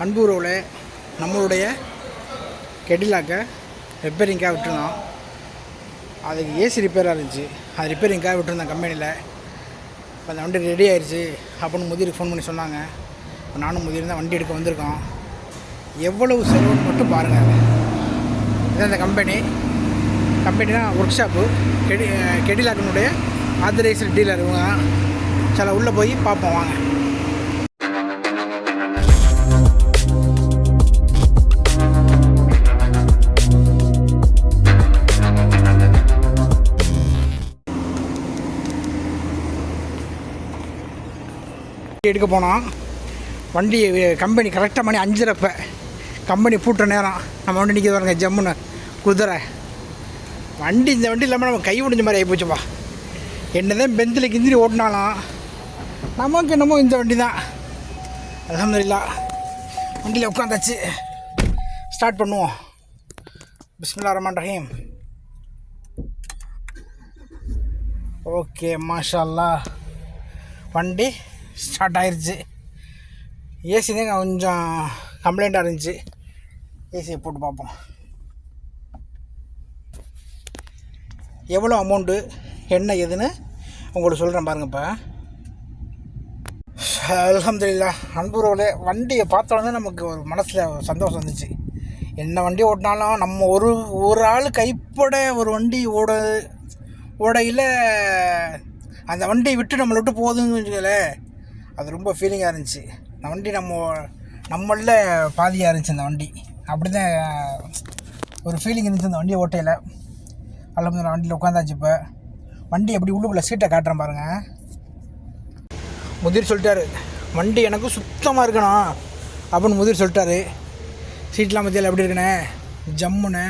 அன்பு உறவில் நம்மளுடைய கெடிலாக்கை ரிப்பேரிங்காக விட்டுருந்தோம். அதுக்கு ஏசி ரிப்பேராக இருந்துச்சு. அது ரிப்பேரிங்காக விட்டுருந்தேன் கம்பெனியில். இப்போ அந்த வண்டி ரெடி ஆயிடுச்சு அப்படின்னு முதிருக்கு ஃபோன் பண்ணி சொன்னாங்க. இப்போ நானும் முதிர் தான் வண்டி எடுக்க வந்திருக்கோம். எவ்வளவு செலவுன்னு மட்டும் பாருங்கள். இதான் அந்த கம்பெனினா ஒர்க் ஷாப்பு. கெடிலாக்கினுடைய ஆத்தரைஸ்டு டீலர் இவங்க தான். சில உள்ளே போய் பார்ப்போம் வாங்க. எடுக்க போனோம். வண்டி கம்பெனி கரெக்டாக மணி 5:30 கம்பெனி பூட்டுற நேரம். நம்ம வண்டி நிற்க பாருங்க, ஜம்முன்னு குதிரை வண்டி. இந்த வண்டி இல்லாமல் நம்ம கை முடிஞ்ச மாதிரி ஆகிப்போச்சுப்பா. என்னதான் பெந்தில் கிந்திரி ஓட்டினாலும் நமக்கு என்னமோ இந்த வண்டி தான். அல்ஹம்துலில்லாஹ் வண்டியில் உட்காந்தாச்சு. ஸ்டார்ட் பண்ணுவோம். பிஸ்மில்லாஹிர் ரஹ்மானிர் ரஹீம். ஓகே, மாஷா அல்லாஹ் வண்டி ஸ்டார்ட் ஆயிடுச்சு. ஏசி தான் கொஞ்சம் கம்ப்ளைண்ட்டாக இருந்துச்சு. ஏசியை போட்டு பார்ப்போம். எவ்வளோ அமௌண்ட்டு என்ன ஏதுன்னு உங்களுக்கு சொல்கிறேன் பாருங்கள். இப்போ அல்ஹம்துலில்லாஹ் அன்புறவுலே வண்டியை பார்த்தோன்னே நமக்கு ஒரு மனசில் சந்தோஷம் வந்துச்சு. என்ன வண்டி ஓட்டினாலும் நம்ம ஒரு ஆள் கைப்பட ஒரு வண்டி ஓடையில் அந்த வண்டியை விட்டு நம்மளை விட்டு போகுதுன்னு வச்சுக்கல, அது ரொம்ப ஃபீலிங்காக இருந்துச்சு. அந்த வண்டி நம்மள பாதியாக இருந்துச்சு. அந்த வண்டி அப்படி தான் ஒரு ஃபீலிங் இருந்துச்சு அந்த வண்டியை ஓட்டையில். அல்ஹம்துலில்லாஹ் வண்டியில் உட்காந்தாச்சு. இப்போ வண்டி எப்படி உள்ளுக்குள்ளே சீட்டை காட்டுறேன் பாருங்கள். முதிர் சொல்லிட்டாரு, வண்டி எனக்கு சுத்தமாக இருக்கணும் அப்படின்னு முதிர் சொல்லிட்டாரு. சீட்லாம் மத்தியில் எப்படி இருக்குண்ணே, ஜம்முன்னு.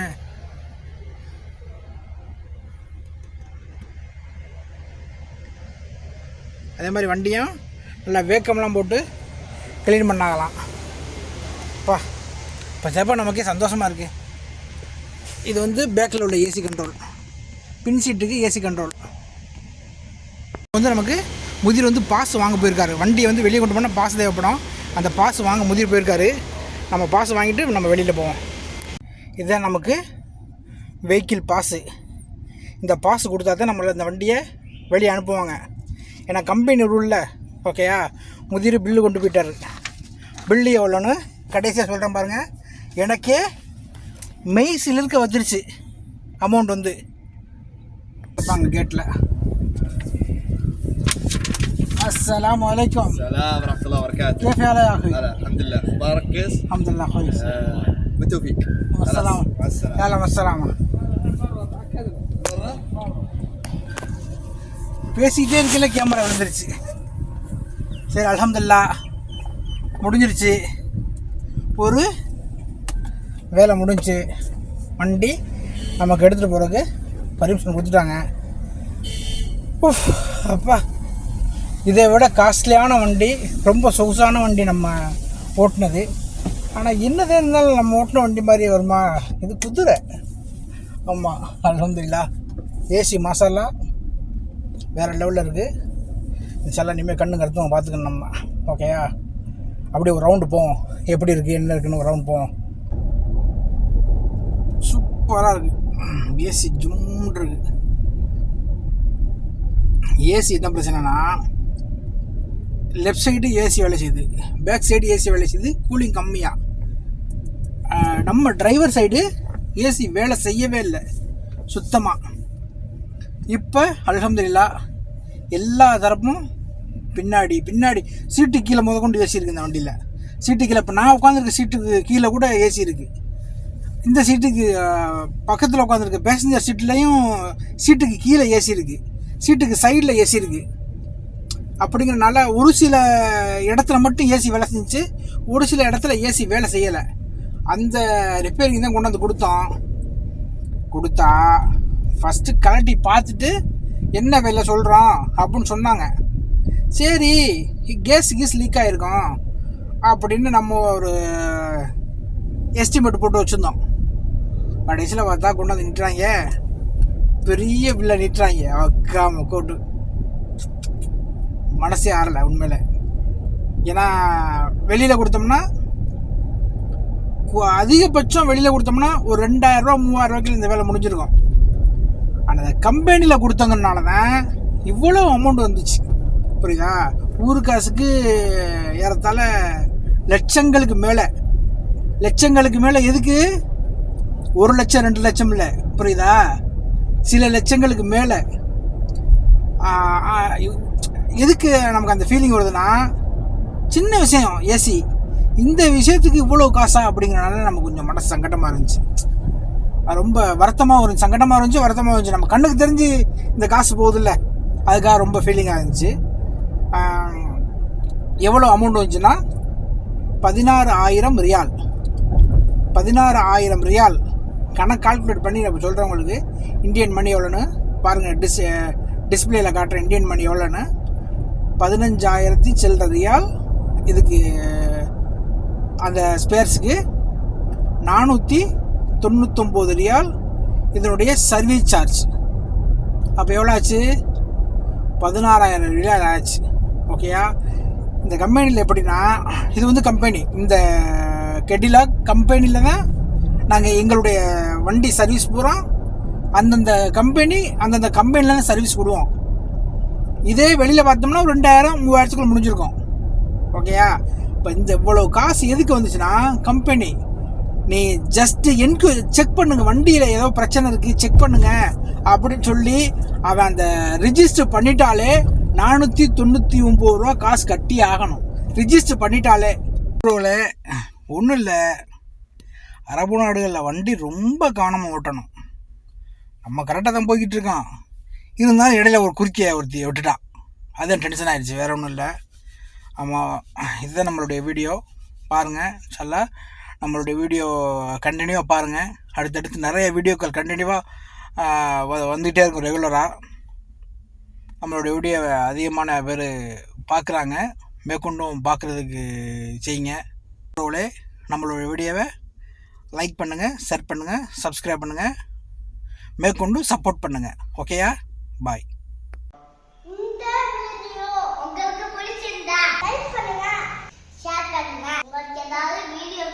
அதே மாதிரி வண்டியும் நல்லா வேக்கம்லாம் போட்டு க்ளீன் பண்ணாகலாம். இப்போ சேப்பா நமக்கே சந்தோஷமாக இருக்குது. இது வந்து பேக்கில் உள்ள ஏசி கண்ட்ரோல், பின் சீட்டுக்கு ஏசி கண்ட்ரோல். வந்து நமக்கு முதிர் வந்து பாஸ் வாங்க போயிருக்காரு. வண்டியை வந்து வெளியே கொண்டு போனால் பாஸ் தேவைப்படும். அந்த பாஸ் வாங்க முதிர் போயிருக்காரு. நம்ம பாஸ் வாங்கிட்டு நம்ம வெளியில் போவோம். இதுதான் நமக்கு வெஹிக்கிள் பாஸு. இந்த பாஸ் கொடுத்தா தான் நம்மளை இந்த வண்டியை வெளியே அனுப்புவாங்க. ஏன்னா கம்பெனி ரூலில் ஓகேயா. முதிர் பில்லு கொண்டு போயிட்டார். பில்லு எவ்வளோன்னு கடைசியாக சொல்கிறேன் பாருங்கள். எனக்கே மெய் சிலிருக்க வந்துருச்சு அமௌண்ட் வந்து. வாங்க கேட்டில். السلام عليكم. السلام ورحمة الله وبركاته. كيف حالك يا أخي؟ الحمد لله. مبارك كيس؟ الحمد لله كويس. بالتوفيق. السلام. مع السلامة. يلا مع السلامة. பேசிக்கிட்டே இருக்கல கேமரா விழுந்துருச்சு. சரி அல்ஹம்துலில்லாஹ் முடிஞ்சிருச்சு. ஒரு வேலை முடிஞ்சு வண்டி நமக்கு எடுத்துகிட்டு போகிறதுக்கு பர்மிஷன் கொடுத்துட்டாங்க. அப்பா, இதை விட காஸ்ட்லியான வண்டி, ரொம்ப சொகுசான வண்டி நம்ம ஓட்டினது. ஆனால் என்னதே இருந்தாலும் நம்ம ஓட்டின வண்டி மாதிரி வருமா? இது குதிரை. ஆமாம் அல்ஹம்துலில்லாஹ். ஏசி மசாலா வேறு லெவலில் இருக்குது. இன்ஷால்லாஹ் இனிமேல் கண்ணு கருத்தும் பார்த்துக்கணும் நம்ம. ஓகேயா, அப்படியே ஒரு ரவுண்டு போவோம். எப்படி இருக்குது என்ன இருக்குன்னு ஒரு ரவுண்ட் போவோம். சூப்பராக இருக்குது. ஏசி ஜும்முன்னு இருக்குது. ஏசி என்ன பிரச்சனைனா, லெஃப்ட் சைடு ஏசி வேலை செய்யுது, பேக் சைடு ஏசி வேலை செய்யுது, கூலிங் கம்மியாக. நம்ம டிரைவர் சைடு ஏசி வேலை செய்யவே இல்லை சுத்தமாக. இப்போ அல்ஹம்துலில்லாஹ் எல்லா தரப்பும் பின்னாடி சீட்டு கீழே கொண்டு ஏசி இருக்குது இந்த வண்டியில். சீட்டு கீழே இப்போ நான் உட்காந்துருக்க சீட்டுக்கு கீழே கூட ஏசி இருக்குது. இந்த சீட்டுக்கு பக்கத்தில் உட்காந்துருக்க பேசஞ்சர் சீட்லேயும் சீட்டுக்கு கீழே ஏசி இருக்குது, சீட்டுக்கு சைடில் ஏசி இருக்குது. அப்படிங்கிறனால ஒரு சில இடத்துல மட்டும் ஏசி வேலை செஞ்சிச்சு, ஒரு சில இடத்துல ஏசி வேலை செய்யலை. அந்த ரிப்பேரிங் தான் கொண்டு வந்து கொடுத்தா ஃபஸ்ட்டு கலட்டி பார்த்துட்டு என்ன வேலை சொல்கிறோம் அப்படின்னு சொன்னாங்க. சரி கேஸ் லீக் ஆகிருக்கோம் அப்படின்னு நம்ம ஒரு எஸ்டிமேட் போட்டு வச்சுருந்தோம். கடைசியில் பார்த்தா கொண்டு வந்து நிட்டுறாங்க, பெரிய பில்லை நிட்டுறாங்க. அக்காம கோட்டு மனசே ஆறலை உண்மையில். ஏன்னா வெளியில் கொடுத்தோம்னா அதிகபட்சம் வெளியில் கொடுத்தோம்னா ஒரு 2000 ரூபா 3000 ரூபாய்க்கு இந்த வேலை முடிஞ்சிருக்கும். ஆனால் கம்பெனியில் கொடுத்தங்கனால தான் இவ்வளோ அமௌண்ட் வந்துச்சு. புரியுதா? ஊரு காசுக்கு ஏறத்தாழ லட்சங்களுக்கு மேலே. எதுக்கு? 1 லட்சம் 2 லட்சம் இல்லை, புரியுதா? சில லட்சங்களுக்கு மேலே. எதுக்கு நமக்கு அந்த ஃபீலிங் வருதுன்னா, சின்ன விஷயம் ஏசி, இந்த விஷயத்துக்கு இவ்வளோ காசா அப்படிங்கிறனால நமக்கு கொஞ்சம் மனசு சங்கடமாக இருந்துச்சு. ரொம்ப வருத்தமாக இருந்துச்சு, சங்கடமாக இருந்துச்சு. நம்ம கண்ணுக்கு தெரிஞ்சு இந்த காசு போகுதில்ல, அதுக்காக ரொம்ப ஃபீலிங்காக இருந்துச்சு. எவ்வளோ அமௌண்ட் வந்துச்சுன்னா 16,000 ரியால். 16,000 ரியால் கணக்கு கால்குலேட் பண்ணி நம்ம சொல்கிறேன் உங்களுக்கு. இந்தியன் மணி எவ்வளோன்னு பாருங்கள், டிஸ்பிளேயில் காட்டுற இந்தியன் மணி எவ்வளோன்னு. 15,000 சில்லற ரியால். இதுக்கு அந்த ஸ்பேர்ஸுக்கு 499 ரியால் இதனுடைய சர்வீஸ் சார்ஜ். அப்போ எவ்வளோ ஆச்சு? 16,000 ரியால் ஆச்சு. ஓகேயா? இந்த கம்பெனியில் எப்படின்னா, இது வந்து கம்பெனி, இந்த கெடிலாக் கம்பெனியில் தான் நாங்கள் எங்களுடைய வண்டி சர்வீஸ் பூரா அந்தந்த கம்பெனியில் தான் சர்வீஸ் கொடுவோம். இதே வெளியில் பார்த்தோம்னா ஒரு 2000 3000 முடிஞ்சிருக்கும். ஓகேயா? இப்போ இந்த இவ்வளோ காசு எதுக்கு வந்துச்சுன்னா, கம்பெனி நீ ஜஸ்ட்டு செக் பண்ணுங்க, வண்டியில் ஏதோ பிரச்சனை இருக்குது செக் பண்ணுங்க அப்படின்னு சொல்லி அவன் அந்த ரிஜிஸ்டர் பண்ணிட்டாலே 499 ரூபா காசு கட்டி ஆகணும். ரிஜிஸ்டர் பண்ணிட்டாலே. ஒன்றும் இல்லை, அரபு நாடுகளில் வண்டி ரொம்ப கவனமாக ஓட்டணும். நம்ம கரெக்டாக தான் போய்கிட்டு இருக்கோம், இருந்தாலும் இடையில ஒரு குறுக்கிய ஒருத்தி விட்டுட்டான், அதுதான் டென்ஷன் ஆகிடுச்சு, வேறு ஒன்றும் இல்லை. ஆமாம், இதுதான் நம்மளுடைய வீடியோ. பாருங்கள், இன்ஷா நம்மளுடைய வீடியோ கண்டினியூவாக பாருங்கள். அடுத்தடுத்து நிறைய வீடியோக்கள் கண்டினியூவாக வந்துகிட்டே இருக்கும் ரெகுலராக. நம்மளுடைய வீடியோவை அதிகமான பேர் பார்க்குறாங்க, மேற்கொண்டும் பார்க்குறதுக்கு செய்யுங்க. நம்மளுடைய வீடியோவை லைக் பண்ணுங்கள், ஷேர் பண்ணுங்கள், சப்ஸ்கிரைப் பண்ணுங்கள், மேற்கொண்டு சப்போர்ட் பண்ணுங்கள். ஓகேயா? பாய். இந்த வீடியோ உங்களுக்கு பிடிச்சிருந்தா லைக் பண்ணுங்க, ஷேர் பண்ணுங்க. உங்களுக்கு ஏதாவது வீடியோ